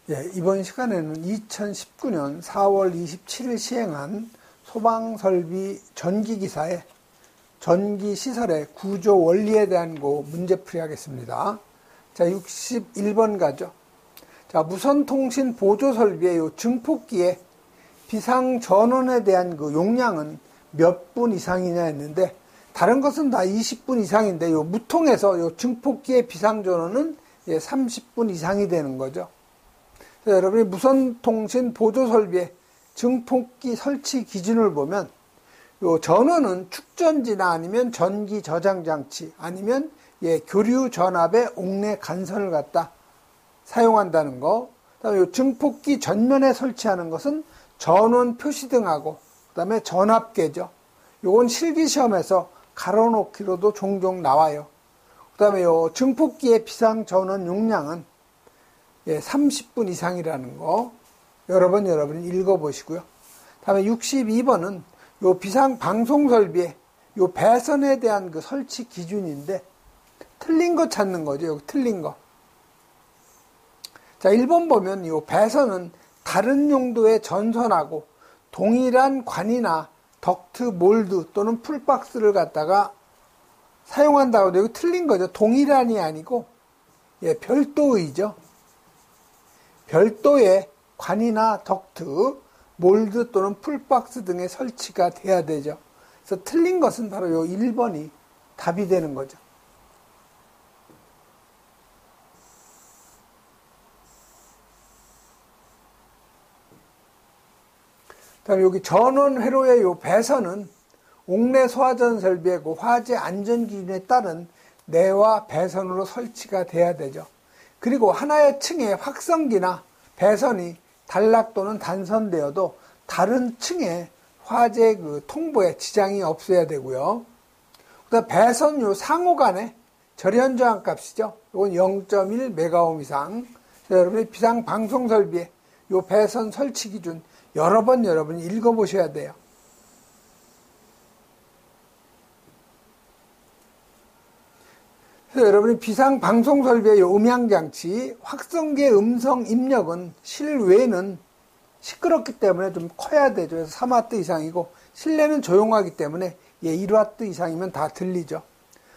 예, 이번 시간에는 2019년 4월 27일 시행한 소방설비 전기기사의 전기시설의 구조 원리에 대한 문제풀이 하겠습니다. 자, 61번 가죠. 자, 무선통신 보조설비의 요 증폭기의 비상전원에 대한 용량은 몇 분 이상이냐 했는데, 다른 것은 다 20분 이상인데, 요 무통에서 요 증폭기의 비상전원은 30분 이상이 되는 거죠. 여러분이 무선통신 보조설비의 증폭기 설치 기준을 보면 요 전원은 축전지나 아니면 전기 저장장치 아니면 교류 전압의 옥내 간선을 갖다 사용한다는 거. 그다음에 요 증폭기 전면에 설치하는 것은 전원 표시등하고 그다음에 전압계죠. 요건 실기시험에서 가로놓기로도 종종 나와요. 그다음에 요 증폭기의 비상전원 용량은 30분 이상이라는 거 여러분이 읽어보시고요. 다음에 62번은 요 비상방송설비의 요 배선에 대한 설치 기준인데 틀린 거 찾는 거죠. 여기 틀린 거. 자, 1번 보면 요 배선은 다른 용도의 전선하고 동일한 관이나 덕트, 몰드 또는 풀박스를 갖다가 사용한다고 해도 이거 틀린 거죠. 동일한이 아니고 별도의죠. 별도의 관이나 덕트, 몰드 또는 풀박스 등의 설치가 돼야 되죠. 그래서 틀린 것은 바로 요 1번이 답이 되는 거죠. 다음 여기 전원 회로의 요 배선은 옥내 소화전 설비의 화재 안전 기준에 따른 내와 배선으로 설치가 돼야 되죠. 그리고 하나의 층에 확성기나 배선이 단락 또는 단선되어도 다른 층에 화재 통보에 지장이 없어야 되고요. 그다음 배선 요 상호 간의 절연 저항 값이죠. 이건 0.1 메가옴 이상. 여러분이 비상 방송 설비의 요 배선 설치 기준 여러 번 여러분이 읽어보셔야 돼요. 그래서 여러분이 비상 방송 설비의 음향장치, 확성기의 음성 입력은 실외는 시끄럽기 때문에 좀 커야 되죠. 그래서 3W 이상이고 실내는 조용하기 때문에 1W 이상이면 다 들리죠.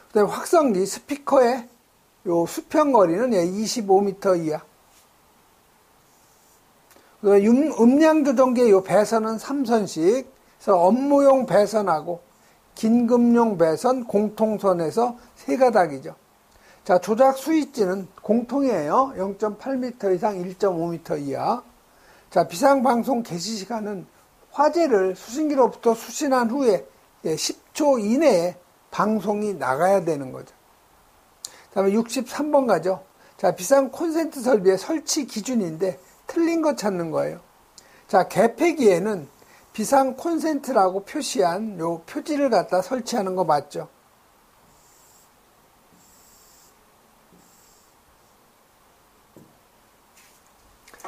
그다음에 확성기 스피커의 요 수평거리는 25m 이하. 그다음에 음량 조정기의 요 배선은 3선씩. 그래서 업무용 배선하고 긴급용 배선, 공통선에서 3가닥이죠. 자, 조작 스위치는 공통이에요. 0.8m 이상 1.5m 이하. 자, 비상방송 개시 시간은 화재를 수신기로부터 수신한 후에 10초 이내에 방송이 나가야 되는 거죠. 다음에 63번 가죠. 자, 비상 콘센트 설비의 설치 기준인데 틀린 거 찾는 거예요. 자, 개폐기에는 비상 콘센트라고 표시한 요 표지를 갖다 설치하는 거 맞죠?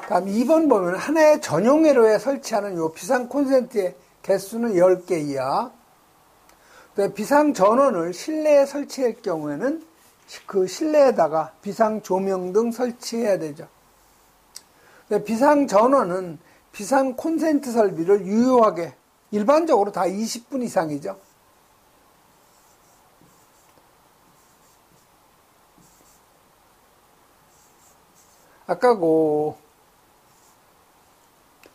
다음 2번 보면 하나의 전용 회로에 설치하는 요 비상 콘센트의 개수는 10개 이하. 비상 전원을 실내에 설치할 경우에는 그 실내에다가 비상 조명 등 설치해야 되죠. 비상 전원은 비상 콘센트 설비를 유효하게 일반적으로 다 20분 이상이죠. 아까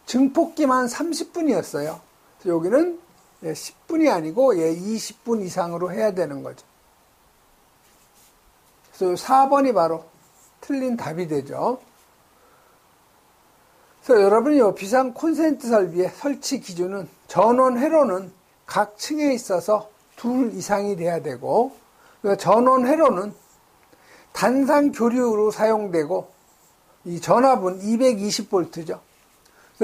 증폭기만 30분이었어요. 여기는 10분이 아니고 20분 이상으로 해야 되는 거죠. 그래서 4번이 바로 틀린 답이 되죠. 그래서 여러분이 비상 콘센트 설비의 설치 기준은 전원 회로는 각 층에 있어서 2 이상이 돼야 되고, 전원 회로는 단상 교류로 사용되고 이 전압은 220V죠.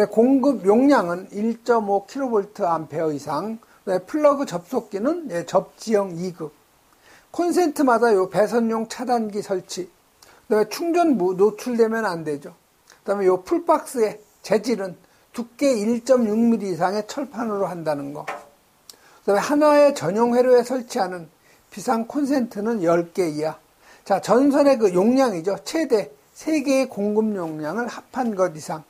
공급 용량은 1.5kVA 이상. 플러그 접속기는 접지형 2급. 콘센트마다 요 배선용 차단기 설치. 그다음에 충전부 노출되면 안 되죠. 그다음에 요 풀박스의 재질은 두께 1.6mm 이상의 철판으로 한다는 거. 그다음에 하나의 전용 회로에 설치하는 비상 콘센트는 10개 이하. 자, 전선의 용량이죠. 최대 3개의 공급 용량을 합한 것 이상.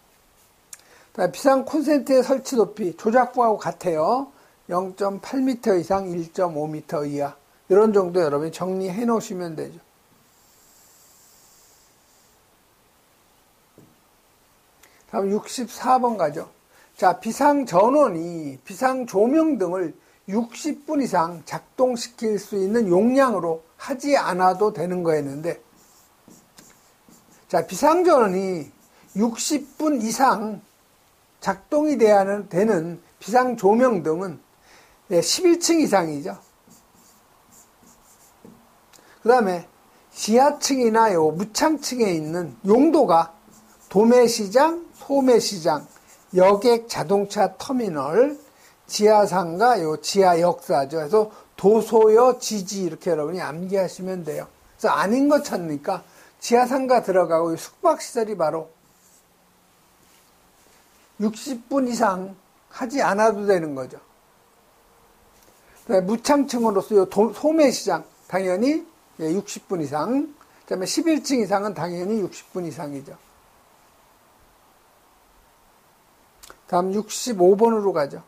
비상 콘센트의 설치 높이 조작부하고 같아요. 0.8m 이상 1.5m 이하. 이런 정도 여러분이 정리해 놓으시면 되죠. 다음 64번 가죠. 자, 비상 전원이 비상 조명 등을 60분 이상 작동시킬 수 있는 용량으로 하지 않아도 되는 거였는데, 자, 비상 전원이 60분 이상 작동이 돼야 되는 비상 조명 등은 11층 이상이죠. 그 다음에 지하층이나 무창층에 있는 용도가 도매시장, 소매시장, 여객 자동차 터미널, 지하상가, 지하역사죠. 그래서 도소여, 지지 이렇게 여러분이 암기하시면 돼요. 그래서 아닌 거 찾으니까 지하상가 들어가고 숙박시설이 바로 60분 이상 하지 않아도 되는 거죠. 무창층으로서 소매시장 당연히 60분 이상, 그 다음에 11층 이상은 당연히 60분 이상이죠. 다음 65번으로 가죠.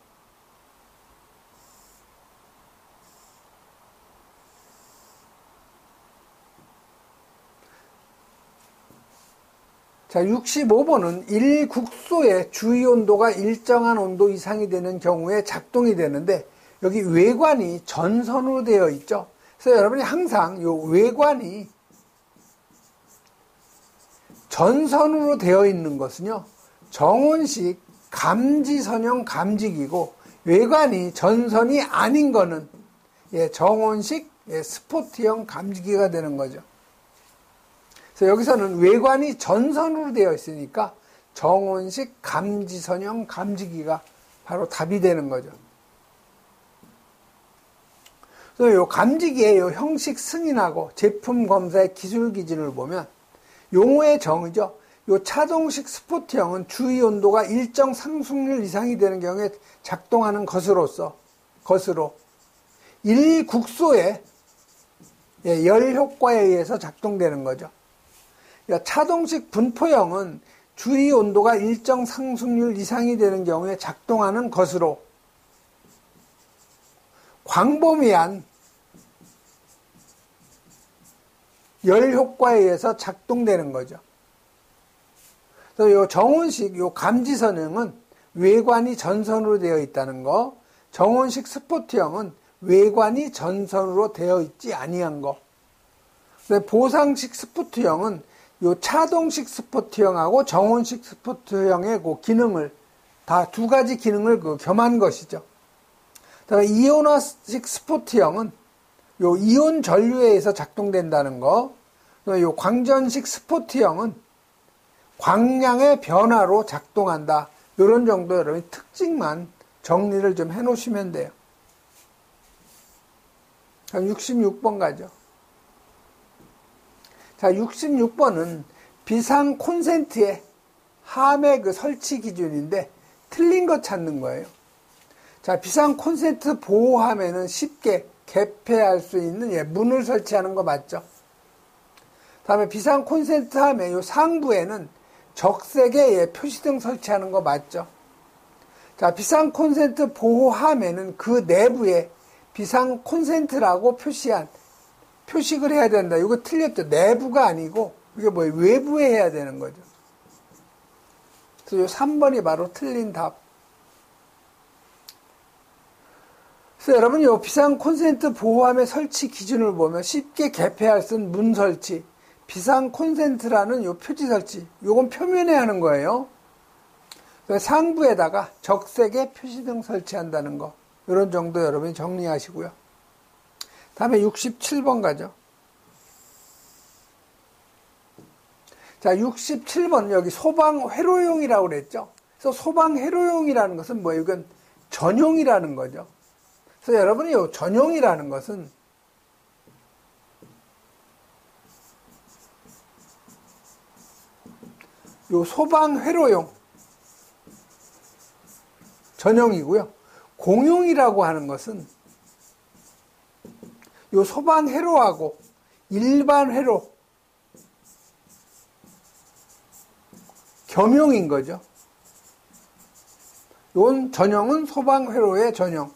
자, 65번은 1국소의 주위온도가 일정한 온도 이상이 되는 경우에 작동이 되는데, 여기 외관이 전선으로 되어 있죠. 그래서 여러분이 항상 이 외관이 전선으로 되어 있는 것은요, 정온식 감지선형 감지기고, 외관이 전선이 아닌 거는 정온식 스포트형 감지기가 되는 거죠. 그래서 여기서는 외관이 전선으로 되어 있으니까 정온식 감지선형 감지기가 바로 답이 되는 거죠. 그래서 이 감지기의 형식 승인하고 제품 검사의 기술 기준을 보면 용어의 정의죠. 이 차동식 스포트형은 주위 온도가 일정 상승률 이상이 되는 경우에 작동하는 것으로 1국소의 열 효과에 의해서 작동되는 거죠. 차동식 분포형은 주위 온도가 일정 상승률 이상이 되는 경우에 작동하는 것으로 광범위한 열 효과에 의해서 작동되는 거죠. 그래서 이 정온식 감지선형은 외관이 전선으로 되어 있다는 거, 정온식 스포트형은 외관이 전선으로 되어 있지 아니한 거. 보상식 스포트형은 요 차동식 스포트형하고 정온식 스포트형의 그 기능을 다 두 가지 기능을 겸한 것이죠. 그다음에 이온화식 스포트형은 요 이온 전류에 의해서 작동된다는 거. 요 광전식 스포트형은 광량의 변화로 작동한다. 이런 정도 여러분 특징만 정리를 좀 해 놓으시면 돼요. 그럼 66번 가죠. 자, 66번은 비상 콘센트의 함의 설치 기준인데 틀린 거 찾는 거예요. 자, 비상 콘센트 보호함에는 쉽게 개폐할 수 있는 문을 설치하는 거 맞죠? 다음에 비상 콘센트 함의 요 상부에는 적색의 표시등 설치하는 거 맞죠? 자, 비상 콘센트 보호함에는 그 내부에 비상 콘센트라고 표식을 해야 된다. 이거 틀렸죠. 내부가 아니고 이게 외부에 해야 되는 거죠. 그래서 요 3번이 바로 틀린 답. 그래서 여러분 요 비상 콘센트 보호함의 설치 기준을 보면 쉽게 개폐할 수 있는 문 설치, 비상 콘센트라는 요 표지 설치, 요건 표면에 하는 거예요. 상부에다가 적색의 표시등 설치한다는 거, 이런 정도 여러분이 정리하시고요. 다음에 67번 가죠. 자, 67번 여기 소방 회로용이라고 그랬죠. 그래서 소방 회로용이라는 것은 뭐예요? 이건 전용이라는 거죠. 그래서 여러분이 요 전용이라는 것은 요 소방 회로용 전용이고요. 공용이라고 하는 것은 요 소방 회로하고 일반 회로 겸용인 거죠. 이건 전용은 소방회로의 전용.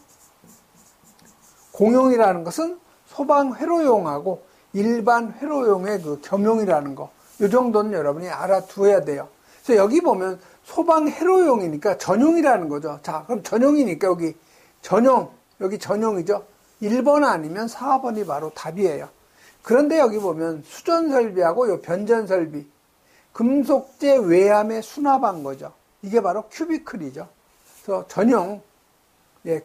공용이라는 것은 소방회로용하고 일반 회로용의 그 겸용이라는 거. 이 정도는 여러분이 알아두어야 돼요. 그래서 여기 보면 소방회로용이니까 전용이라는 거죠. 자, 그럼 전용이니까 여기 전용, 여기 전용이죠. 1번 아니면 4번이 바로 답이에요. 그런데 여기 보면 수전설비하고 요 변전설비, 금속재 외암의 수납한 거죠. 이게 바로 큐비클이죠. 그래서 전용,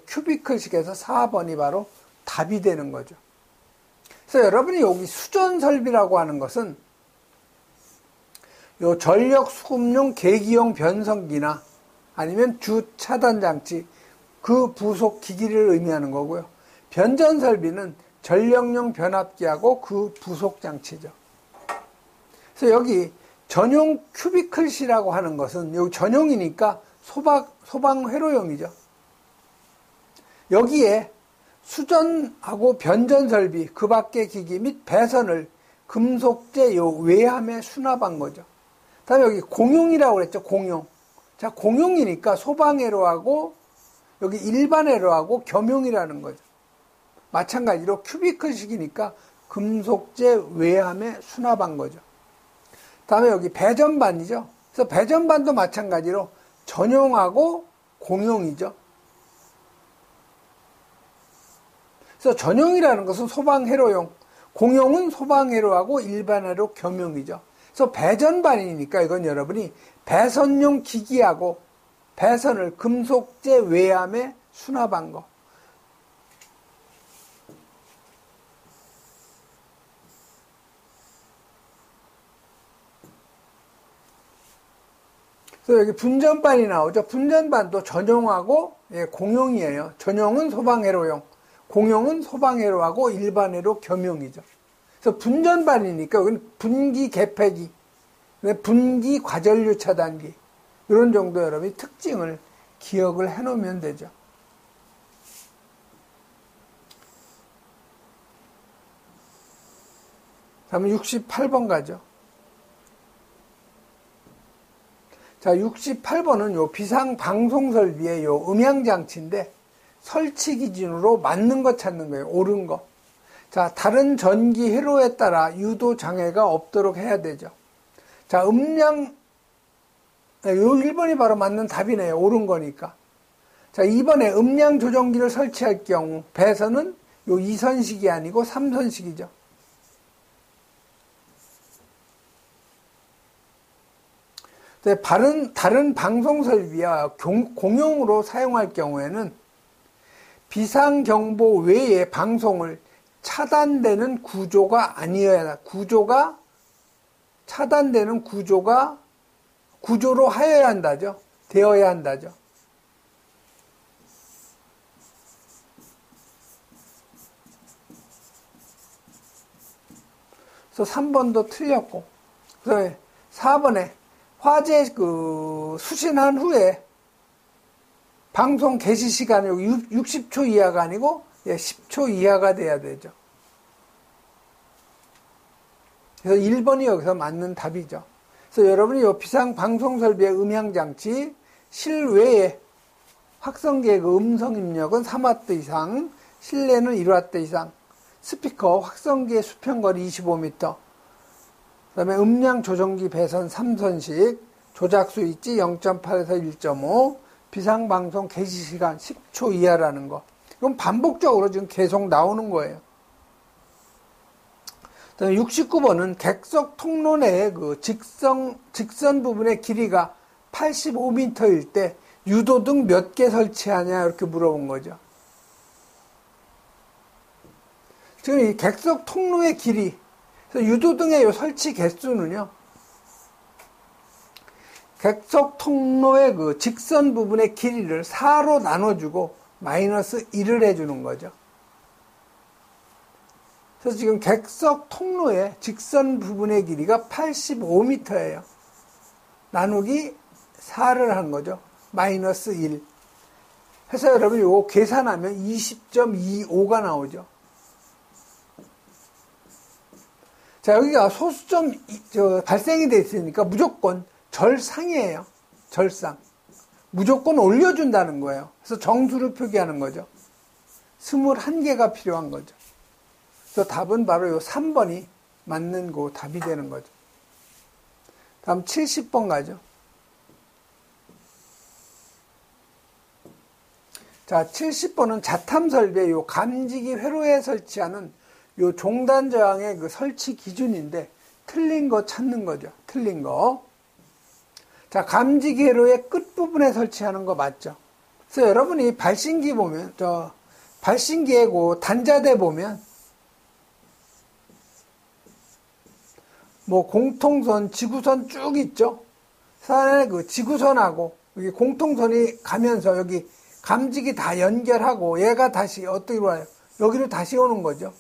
큐비클식에서 4번이 바로 답이 되는 거죠. 그래서 여러분이 여기 수전설비라고 하는 것은 요 전력 수급용 계기용 변성기나 아니면 주차단장치, 그 부속 기기를 의미하는 거고요. 변전설비는 전력용 변압기하고 그 부속 장치죠. 그래서 여기 전용 큐비클시라고 하는 것은 여기 전용이니까 소방회로용이죠. 여기에 수전하고 변전설비, 그 밖의 기기 및 배선을 금속재 요 외함에 수납한 거죠. 다음에 여기 공용이라고 그랬죠. 공용. 자, 공용이니까 소방회로하고 여기 일반회로하고 겸용이라는 거죠. 마찬가지로 큐비클식이니까 금속재 외함에 수납한 거죠. 다음에 여기 배전반이죠. 그래서 배전반도 마찬가지로 전용하고 공용이죠. 그래서 전용이라는 것은 소방회로용, 공용은 소방회로하고 일반회로 겸용이죠. 그래서 배전반이니까 이건 여러분이 배선용 기기하고 배선을 금속재 외암에 수납한 거. 그래서 여기 분전반이 나오죠. 분전반도 전용하고 공용이에요. 전용은 소방회로용, 공용은 소방회로하고 일반회로 겸용이죠. 그래서 분전반이니까 여기는 분기 개폐기, 분기 과전류 차단기, 이런 정도 여러분이 특징을 기억을 해 놓으면 되죠. 다음은 68번 가죠. 자, 68번은 요 비상방송설비의 요 음향장치인데 설치 기준으로 맞는 거 찾는 거예요. 옳은 거. 자, 다른 전기 회로에 따라 유도 장애가 없도록 해야 되죠. 자, 음량, 요 1번이 바로 맞는 답이네요. 옳은 거니까. 자, 2번에 음량 조정기를 설치할 경우 배선은 요 2선식이 아니고 3선식이죠. 다른 방송설비와 공용으로 사용할 경우에는 비상경보 외에 방송을 차단되는 구조가 아니어야, 차단되는 구조로 하여야 한다죠. 되어야 한다죠. 그래서 3번도 틀렸고, 그래서 4번에 화재 수신한 후에 방송 개시 시간이 60초 이하가 아니고 10초 이하가 돼야 되죠. 그래서 1번이 여기서 맞는 답이죠. 그래서 여러분이 이 비상방송설비의 음향장치 실외에 확성기의 그 음성 입력은 3W 이상, 실내는 1W 이상, 스피커 확성기의 수평거리 25m, 그 다음에 음량 조정기 배선 3선식, 조작 스위치 0.8에서 1.5, 비상방송 개시시간 10초 이하라는 거. 이건 반복적으로 지금 계속 나오는 거예요. 그 다음에 69번은 객석 통로 내의 그 직선 부분의 길이가 85m일 때 유도등 몇 개 설치하냐 이렇게 물어본 거죠. 지금 이 객석 통로의 길이, 그래서 유도등의 요 설치 개수는요, 객석 통로의 그 직선 부분의 길이를 4로 나눠주고 마이너스 1을 해주는 거죠. 그래서 지금 객석 통로의 직선 부분의 길이가 85m예요. 나누기 4를 한 거죠. 마이너스 1. 해서 여러분 이거 계산하면 20.25가 나오죠. 자, 여기가 소수점 발생이 돼 있으니까 무조건 절상이에요. 절상. 무조건 올려준다는 거예요. 그래서 정수를 표기하는 거죠. 21개가 필요한 거죠. 그래서 답은 바로 요 3번이 맞는 그 답이 되는 거죠. 다음 70번 가죠. 자, 70번은 자탐 설비의 요 감지기 회로에 설치하는 요 종단 저항의 그 설치 기준인데 틀린 거 찾는 거죠. 틀린 거. 자, 감지기 회로의 끝부분에 설치하는 거 맞죠? 그래서 여러분이 발신기 보면, 발신기에 그 단자대 보면, 뭐 공통선, 지구선 쭉 있죠? 산에 그 지구선하고, 여기 공통선이 가면서 여기 감지기 다 연결하고, 얘가 다시 어떻게 와요? 여기로 다시 오는 거죠.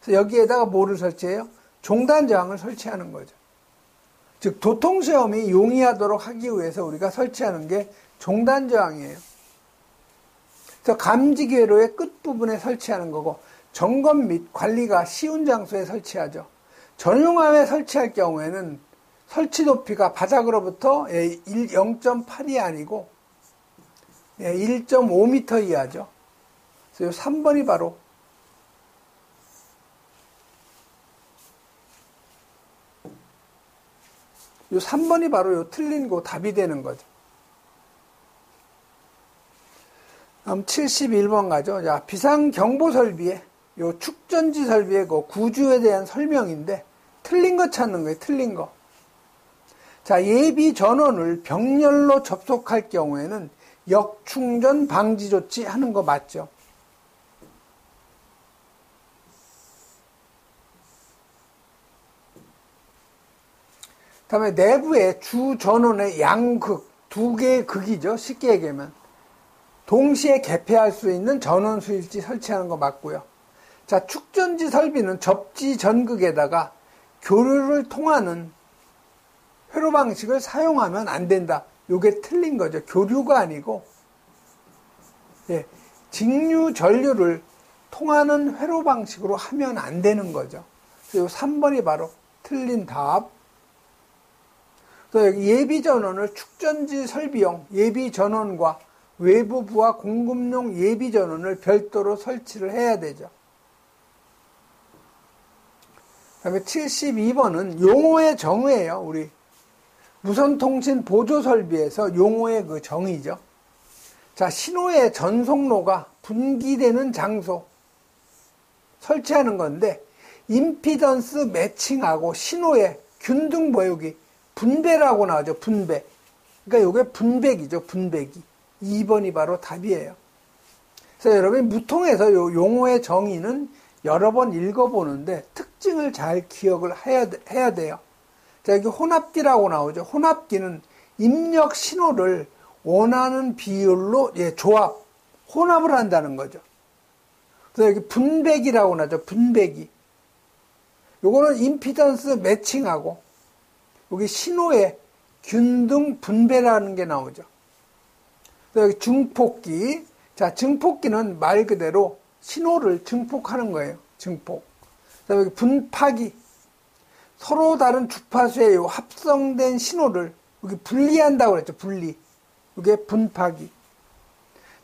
그래서 여기에다가 뭐를 설치해요? 종단 저항을 설치하는 거죠. 즉 도통시험이 용이하도록 하기 위해서 우리가 설치하는 게 종단 저항이에요. 그래서 감지기 회로의 끝부분에 설치하는 거고 점검 및 관리가 쉬운 장소에 설치하죠. 전용함에 설치할 경우에는 설치 높이가 바닥으로부터 0.8이 아니고 1.5m 이하죠. 그래서 3번이 바로 요 3번이 바로 요 틀린 거 답이 되는 거죠. 다음 71번 가죠. 자, 비상경보 설비의 요 축전지 설비의 그 구조에 대한 설명인데 틀린 거 찾는 거예요. 틀린 거. 자, 예비 전원을 병렬로 접속할 경우에는 역충전 방지 조치 하는 거 맞죠? 다음에 내부에 주 전원의 양극, 두 개의 극이죠. 쉽게 얘기하면. 동시에 개폐할 수 있는 전원 수일지 설치하는 거 맞고요. 자, 축전지 설비는 접지 전극에다가 교류를 통하는 회로 방식을 사용하면 안 된다. 요게 틀린 거죠. 교류가 아니고, 직류 전류를 통하는 회로 방식으로 하면 안 되는 거죠. 그래서 3번이 바로 틀린 답. 여기 예비 전원을 축전지 설비용 예비 전원과 외부 부하 공급용 예비 전원을 별도로 설치를 해야 되죠. 그다음에 72번은 용어의 정의예요. 우리 무선통신 보조 설비에서 용어의 그 정의죠. 자, 신호의 전송로가 분기되는 장소 설치하는 건데 임피던스 매칭하고 신호의 균등 보유기 분배라고 나오죠. 분배. 그러니까 이게 분배기죠. 분배기. 2번이 바로 답이에요. 그래서 여러분이 무통에서 요 용어의 정의는 여러 번 읽어보는데 특징을 잘 기억을 해야 돼요. 자, 여기 혼합기라고 나오죠. 혼합기는 입력 신호를 원하는 비율로 조합, 혼합을 한다는 거죠. 그래서 여기 분배기라고 나오죠. 분배기. 요거는 임피던스 매칭하고 여기 신호의 균등 분배라는 게 나오죠. 여기 증폭기. 자, 증폭기는 말 그대로 신호를 증폭하는 거예요. 증폭. 여기 분파기. 서로 다른 주파수에 합성된 신호를 여기 분리한다고 그랬죠. 분리. 이게 분파기.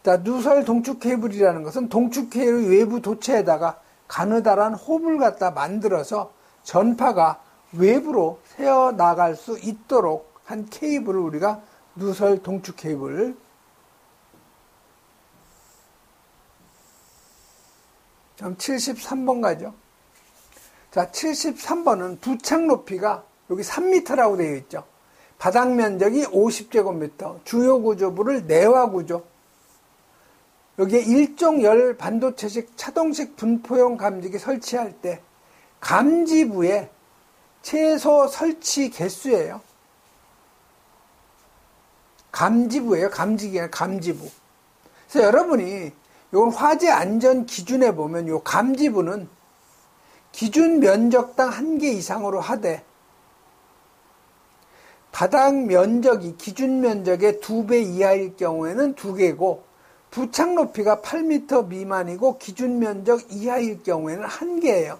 자, 누설 동축 케이블이라는 것은 동축 케이블 외부 도체에다가 가느다란 홈을 갖다 만들어서 전파가 외부로 새어 나갈 수 있도록 한 케이블을 우리가 누설 동축 케이블. 다음 73번 가죠. 자, 73번은 부착 높이가 여기 3m라고 되어 있죠. 바닥 면적이 50제곱미터, 주요 구조부를 내화 구조. 여기에 일종 열 반도체식 차동식 분포용 감지기 설치할 때 감지부에 최소 설치 개수예요. 감지부예요. 감지기가 감지부. 그래서 여러분이 이건 화재 안전 기준에 보면 이 감지부는 기준 면적당 1개 이상으로 하되 바닥 면적이 기준 면적의 2배 이하일 경우에는 2개고 부착 높이가 8m 미만이고 기준 면적 이하일 경우에는 1개예요.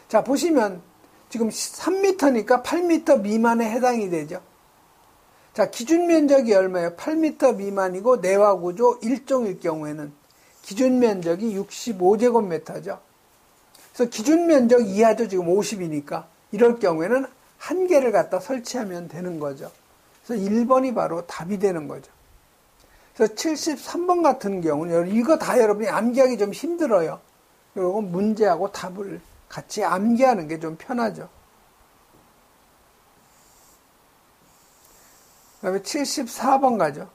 자, 보시면 지금 3m니까 8m 미만에 해당이 되죠. 자, 기준 면적이 얼마예요? 8m 미만이고 내화 구조 1종일 경우에는 기준 면적이 65제곱미터죠. 그래서 기준 면적 이하죠. 지금 50이니까. 이럴 경우에는 한 개를 갖다 설치하면 되는 거죠. 그래서 1번이 바로 답이 되는 거죠. 그래서 73번 같은 경우는 이거 다 여러분이 암기하기 좀 힘들어요. 그리고 문제하고 답을 같이 암기하는 게 좀 편하죠. 그 다음에 74번 가죠.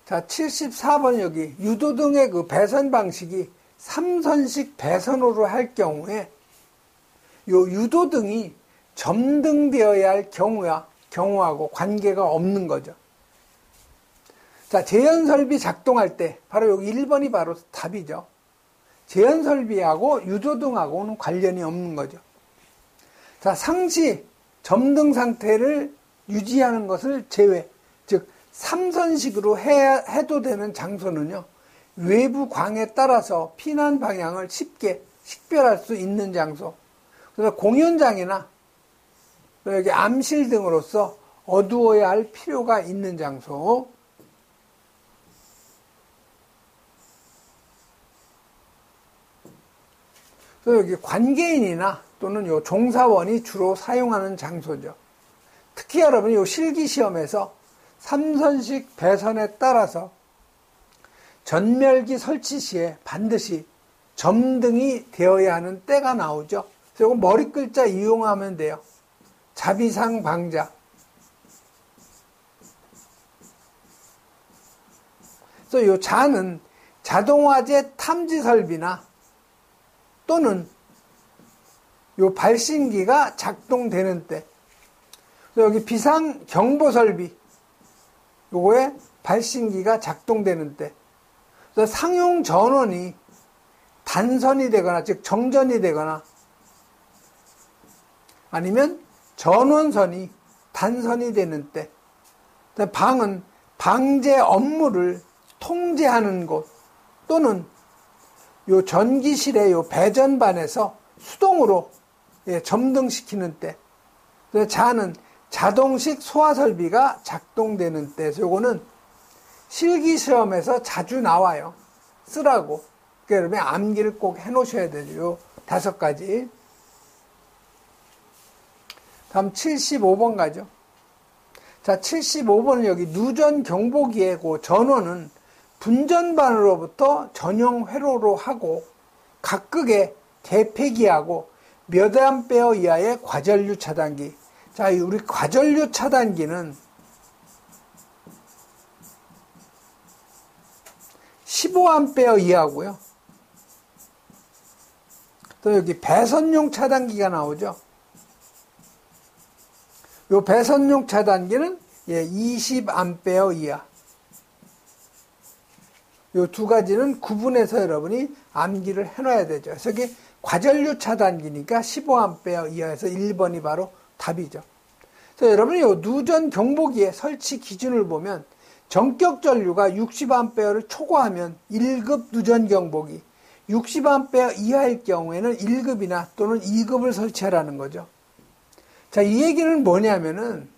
자, 74번 여기 유도등의 그 배선 방식이 3선식 배선으로 할 경우에 요 유도등이 점등되어야 할 경우하고 관계가 없는 거죠. 자, 제연설비 작동할 때 바로 여기 1번이 바로 답이죠. 제연설비하고 유도등하고는 관련이 없는 거죠. 자, 상시 점등 상태를 유지하는 것을 제외, 즉 3선식으로 해도 되는 장소는요, 외부 광에 따라서 피난 방향을 쉽게 식별할 수 있는 장소. 그래서 공연장이나 여기 암실 등으로서 어두워야 할 필요가 있는 장소. 그래서 여기 관계인이나 또는 요 종사원이 주로 사용하는 장소죠. 특히 여러분이 요 실기시험에서 3선식 배선에 따라서 전멸기 설치 시에 반드시 점등이 되어야 하는 때가 나오죠. 그래서 이거 머리 글자 이용하면 돼요. 자비상 방자. 그래서 이 자는 자동화재 탐지 설비나 또는 요 발신기가 작동되는 때. 그래서 여기 비상 경보 설비. 요거에 발신기가 작동되는 때. 그래서 상용 전원이 단선이 되거나, 즉 정전이 되거나, 아니면 전원선이 단선이 되는 때. 방은 방제 업무를 통제하는 곳, 또는 요 전기실의 요 배전반에서 수동으로 점등시키는 때. 자는 자동식 소화설비가 작동되는 때. 요거는 실기시험에서 자주 나와요. 쓰라고. 그러니까 여러분이 암기를 꼭 해놓으셔야 되죠. 요 5가지. 다음 75번 가죠. 자, 75번은 여기 누전 경보기의 그 전원은 분전반으로부터 전용 회로로 하고 각극의 대폐기하고 몇 암페어 이하의 과전류 차단기. 자, 우리 과전류 차단기는 15암페어 이하고요. 또 여기 배선용 차단기가 나오죠. 요 배선용 차단기는 20암페어 이하. 요 두 가지는 구분해서 여러분이 암기를 해놔야 되죠. 그래서 이게 과전류 차단기니까 15암페어 이하에서 1번이 바로 답이죠. 그래서 여러분이 요 누전 경보기의 설치 기준을 보면 전격 전류가 60암페어를 초과하면 1급 누전 경보기, 60암페어 이하일 경우에는 1급이나 또는 2급을 설치하라는 거죠. 자, 이 얘기는 뭐냐면은,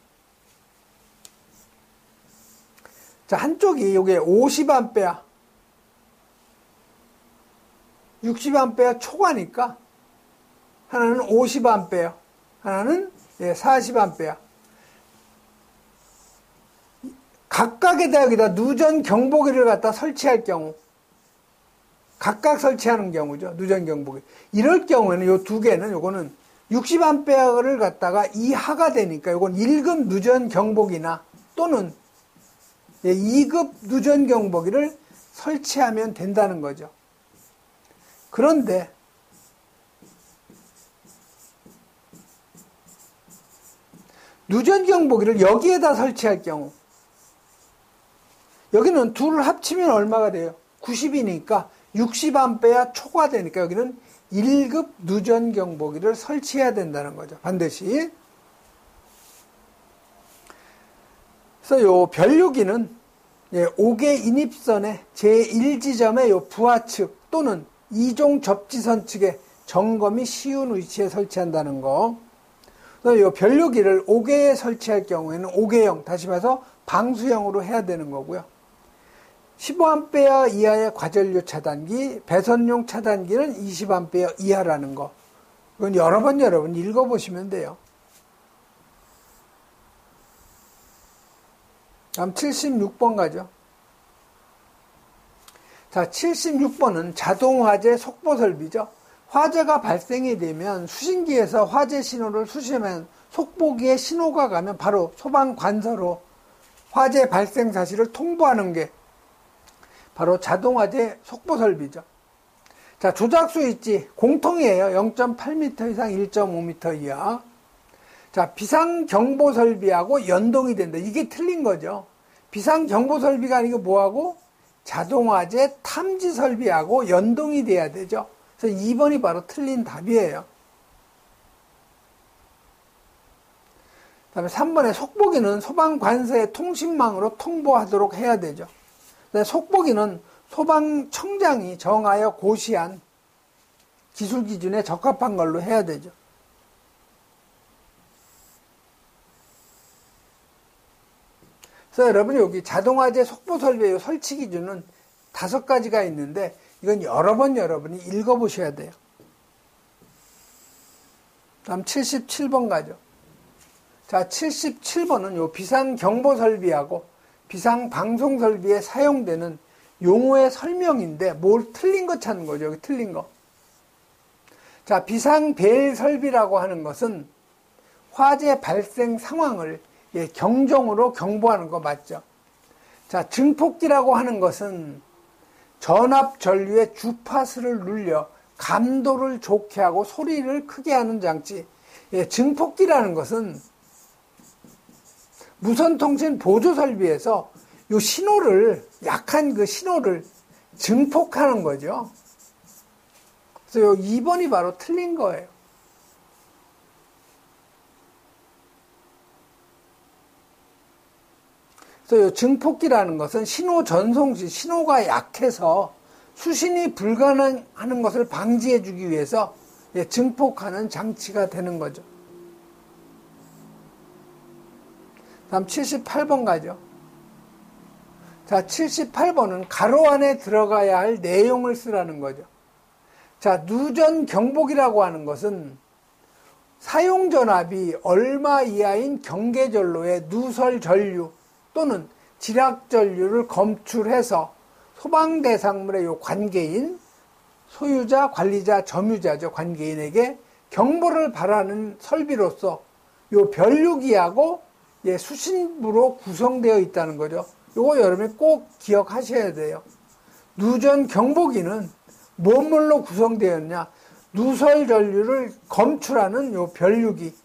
자, 한쪽이 요게 50암페어, 60암페어 초과니까, 하나는 50암페어, 하나는 40암페어. 각각에다 여기다 누전 경보기를 갖다 설치할 경우, 각각 설치하는 경우죠. 누전 경보기. 이럴 경우에는 요 두 개는 요거는 60암페어를 갖다가 이하가 되니까 요건 1급 누전 경보기나 또는 2급 누전 경보기를 설치하면 된다는 거죠. 그런데 누전 경보기를 여기에다 설치할 경우, 여기는 둘을 합치면 얼마가 돼요? 90이니까 60암페어 초과되니까 여기는 1급 누전 경보기를 설치해야 된다는 거죠. 반드시. 그래서 요 변류기는 5개 인입선의 제1지점의 요 부하측 또는 2종 접지선 측에 점검이 쉬운 위치에 설치한다는 거. 이 변류기를 5개에 설치할 경우에는 5개형, 다시 말해서 방수형으로 해야 되는 거고요. 15A 이하의 과전류 차단기, 배선용 차단기는 20A 이하라는 거. 이건 여러 번 읽어보시면 돼요. 다음 76번 가죠. 자, 76번은 자동화재 속보 설비죠. 화재가 발생이 되면 수신기에서 화재 신호를 수신하면 속보기에 신호가 가면 바로 소방관서로 화재 발생 사실을 통보하는 게 바로 자동화재 속보 설비죠. 자, 조작 스위치 공통이에요. 0.8m 이상 1.5m 이하. 자, 비상경보 설비하고 연동이 된다. 이게 틀린 거죠. 비상경보 설비가 아니고 뭐하고? 자동화재 탐지 설비하고 연동이 돼야 되죠. 그래서 2번이 바로 틀린 답이에요. 그 다음에 3번에 속보기는 소방관서의 통신망으로 통보하도록 해야 되죠. 속보기는 소방청장이 정하여 고시한 기술 기준에 적합한 걸로 해야 되죠. 그래서 여러분 여기 자동화재 속보 설비의 설치 기준은 5가지가 있는데 이건 여러 번 여러분이 읽어보셔야 돼요. 다음 77번 가죠. 자, 77번은 요 비상경보 설비하고 비상방송 설비에 사용되는 용어의 설명인데 뭘 틀린 거 찾는 거죠. 여기 틀린 거. 자, 비상배일 설비라고 하는 것은 화재 발생 상황을 경종으로 경보하는 거 맞죠? 자, 증폭기라고 하는 것은 전압 전류의 주파수를 눌려 감도를 좋게 하고 소리를 크게 하는 장치. 증폭기라는 것은 무선통신 보조 설비에서 요 신호를, 약한 그 신호를 증폭하는 거죠. 그래서 요 2번이 바로 틀린 거예요. 그래서 요 증폭기라는 것은 신호 전송 시 신호가 약해서 수신이 불가능하는 것을 방지해 주기 위해서 증폭하는 장치가 되는 거죠. 다음 78번 가죠. 자, 78번은 가로 안에 들어가야 할 내용을 쓰라는 거죠. 자, 누전 경보기라고 하는 것은 사용 전압이 얼마 이하인 경계전로의 누설 전류 또는 지락 전류를 검출해서 소방 대상물의 요 관계인 소유자, 관리자, 점유자죠. 관계인에게 경보를 발하는 설비로서 요 변류기하고 수신부로 구성되어 있다는 거죠. 요거 여러분이 꼭 기억하셔야 돼요. 누전 경보기는 뭐로 구성되어 있냐? 누설 전류를 검출하는 요 변류기.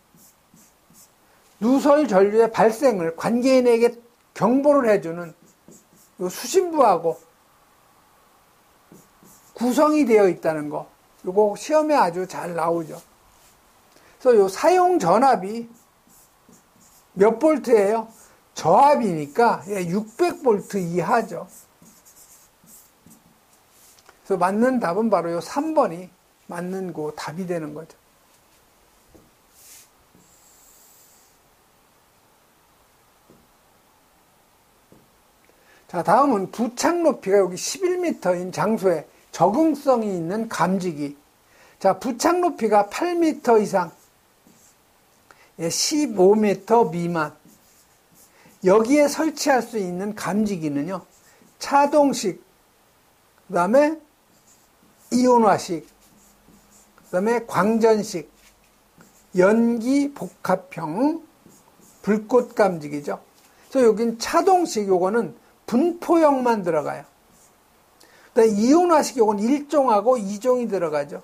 누설 전류의 발생을 관계인에게 경보를 해주는 요 수신부하고 구성이 되어 있다는 거. 요거 시험에 아주 잘 나오죠. 그래서 요 사용 전압이 몇 볼트예요? 저압이니까 600볼트 이하죠. 그래서 맞는 답은 바로 요 3번이 맞는 그 답이 되는 거죠. 자, 다음은 부착 높이가 여기 11m인 장소에 적응성이 있는 감지기. 자, 부착 높이가 8m 이상, 15m 미만. 여기에 설치할 수 있는 감지기는요, 차동식, 그 다음에 이온화식, 그 다음에 광전식, 연기 복합형, 불꽃 감지기죠. 그래서 여긴 차동식, 요거는 분포형만 들어가요. 그다음에 이온화식, 요건 1종하고 2종이 들어가죠.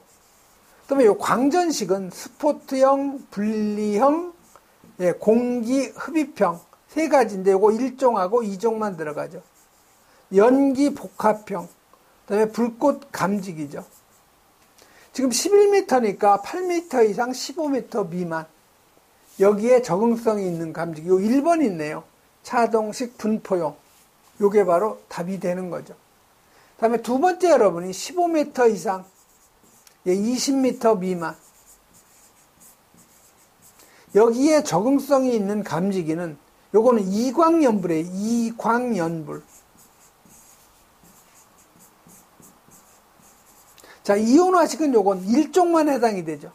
그다음에 요 광전식은 스포트형, 분리형, 공기 흡입형, 3가지인데 요거 1종하고 2종만 들어가죠. 연기 복합형, 그다음에 불꽃 감지기죠. 지금 11m니까 8m 이상 15m 미만. 여기에 적응성이 있는 감지기. 요 1번 있네요. 차동식 분포용. 요게 바로 답이 되는 거죠. 다음에 두 번째 여러분이 15m 이상, 20m 미만. 여기에 적응성이 있는 감지기는 요거는 이광연불이에요. 이광연불. 자, 이온화식은 요건 일종만 해당이 되죠.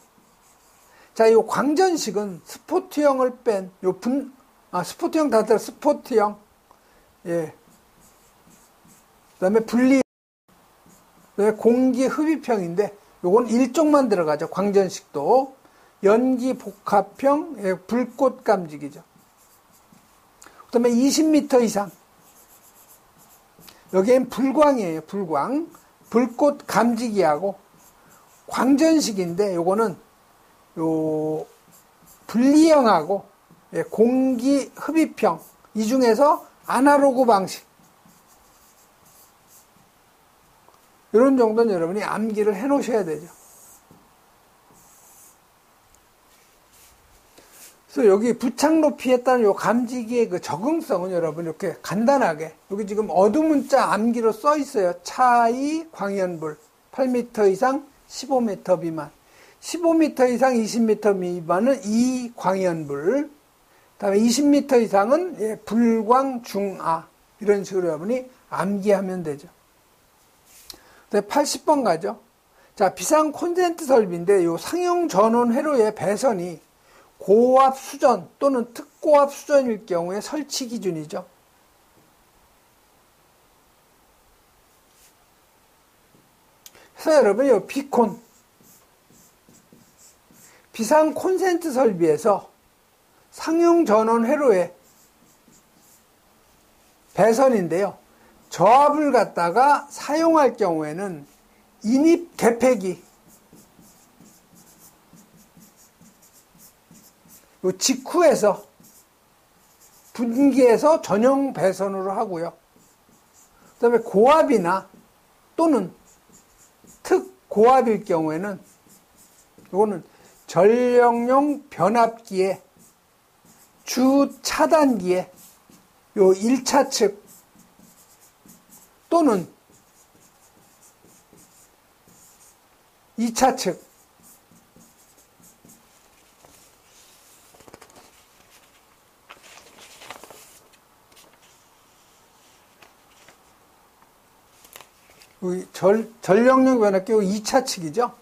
자, 요 광전식은 스포트형을 뺀, 스포트형 다들 스포트형, 예. 그 다음에 분리, 공기 흡입형인데, 요건 일종만 들어가죠. 광전식도. 연기 복합형, 예, 불꽃 감지기죠. 그 다음에 20m 이상. 여기엔 불광이에요. 불광. 불꽃 감지기하고, 광전식인데, 요거는 분리형하고 예, 공기 흡입형 이 중에서 아날로그 방식 이런 정도는 여러분이 암기를 해 놓으셔야 되죠. 그래서 여기 부착 높이에 따른 요 감지기의 그 적응성은 여러분 이렇게 간단하게 여기 지금 어두문자 암기로 써 있어요. 차이 광연불 8m 이상 15m 미만 15m 이상 20m 미만은 이광연불, 그다음에 20m 이상은 예, 불광 중아 이런 식으로 여러분이 암기하면 되죠. 80번 가죠. 자, 비상 콘센트 설비인데 요 상용 전원 회로의 배선이 고압 수전 또는 특고압 수전일 경우에 설치 기준이죠. 그래서 여러분 요 비콘 비상 콘센트 설비에서 상용 전원 회로의 배선인데요. 저압을 갖다가 사용할 경우에는 인입 개폐기 요 직후에서 분기해서 전용 배선으로 하고요. 그 다음에 고압이나 또는 특고압일 경우에는 이거는 전력용 변압기에 주 차단기에 요 1차 측 또는 2차 측 전력용 변압기 요 2차 측이죠.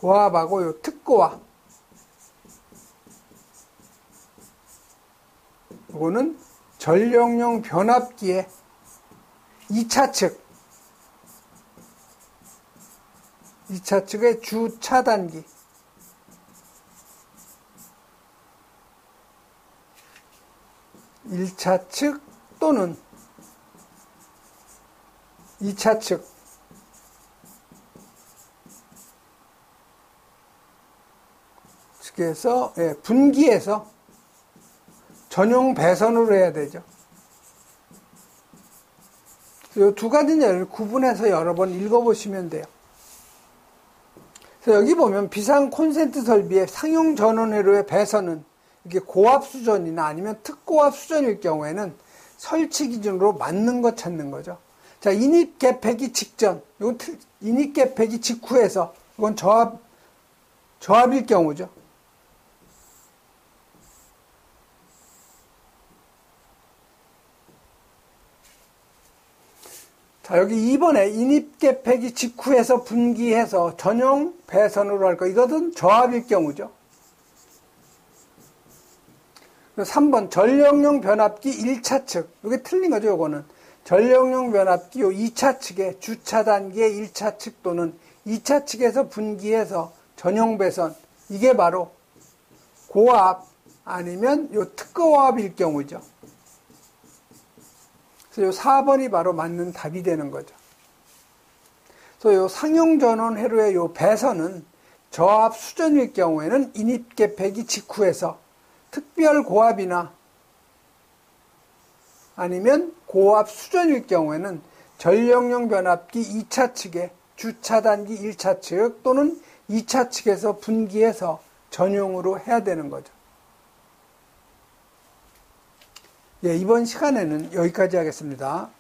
고압하고 요 특고압 요거는 전력용 변압기의 2차 측의 주 차단기 1차 측 또는 2차 측 측에서 예, 분기해서 전용 배선으로 해야 되죠. 이 두 가지는 구분해서 여러 번 읽어보시면 돼요. 그래서 여기 보면 비상 콘센트 설비의 상용 전원 회로의 배선은 이게 고압 수전이나 아니면 특고압 수전일 경우에는 설치 기준으로 맞는 것 찾는 거죠. 자, 인입 개폐기 직전, 이건 인입 개폐기 직후에서 이건 저압일 경우죠. 자, 여기 2번에 인입 개폐기 직후에서 분기해서 전용 배선으로 할 거. 이것은 저압일 경우죠. 3번 전력용 변압기 1차 측. 이게 틀린 거죠, 요거는. 전력용 변압기 요 2차 측에 주차 단계의 1차 측 또는 2차 측에서 분기해서 전용 배선. 이게 바로 고압 아니면 요 특고압일 경우죠. 그래서 요 4번이 바로 맞는 답이 되는 거죠. 그래서 요 상용 전원 회로의 요 배선은 저압 수전일 경우에는 인입 개폐기 직후에서 특별 고압이나 아니면 고압 수전일 경우에는 전력용 변압기 2차 측에 주차단기 1차 측 또는 2차 측에서 분기해서 전용으로 해야 되는 거죠. 예, 이번 시간에는 여기까지 하겠습니다.